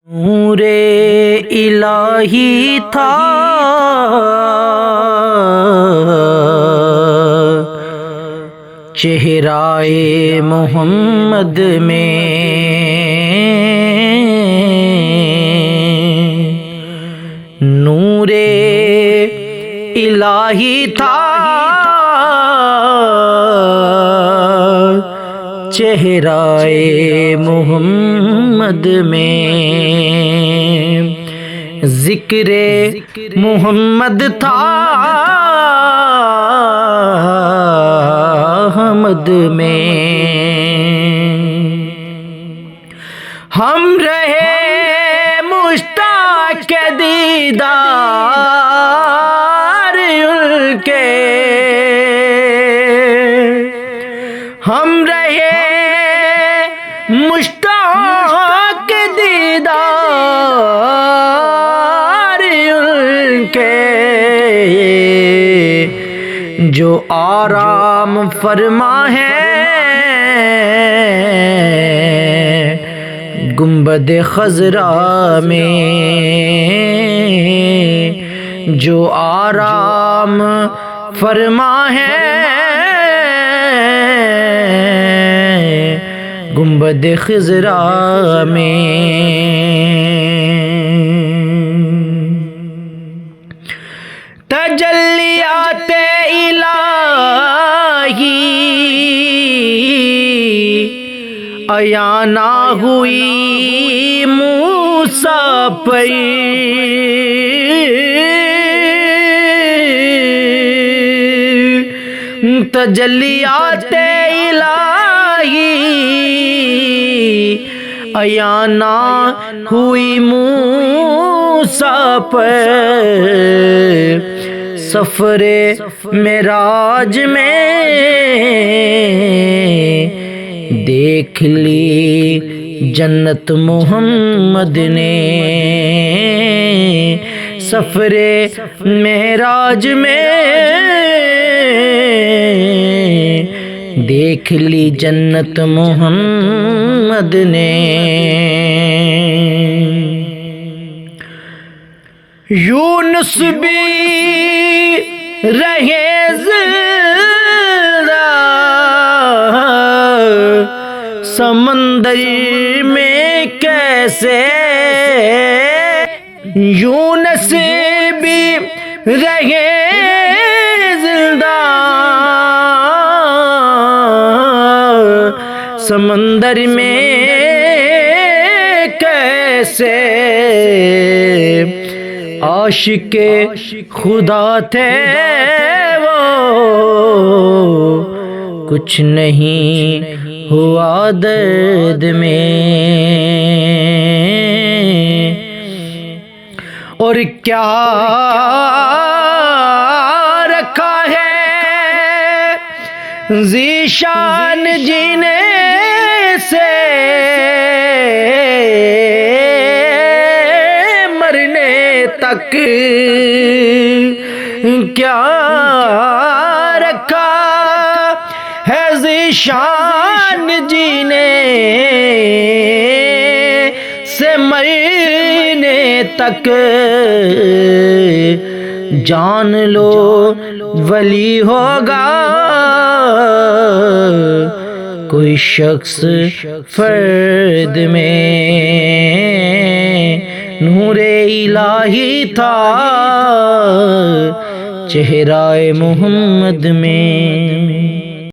نور الہی تھا چہرہ محمد میں، نور الہی تھا چہرہ محمد میں، ذکر محمد تھا حمد میں، ہم رہے مشتاق دیدار ان کے، ہم رہے مشتاق دیدار ان کے، جو آرام فرما ہے گنبد خضرا میں، جو آرام فرما ہے گنبد خضرا میں، تجلیات الہی عیاں نہ ہوئی موسیٰ پر، تجلیات الہی عیاں نہ ہوئی موسیٰ پر، سفر معراج میں دیکھ لی جنت محمد نے، سفر معراج میں دیکھ لی جنت محمد نے، یونس بھی رہے زندہ سمندر میں کیسے، یونس بھی رہے زندہ سمندر میں کیسے، عاشق خدا تھے وہ کچھ نہیں ہوا درد میں، اور کیا رکھا ہے ذیشان جینے سے مرنے تک، کیا رکھا ہے ذیشان جینے سے مرنے تک، جان لو ولی ہوگا کوئی شخص فرد میں، نور الہی تھا چہرہ محمد میں۔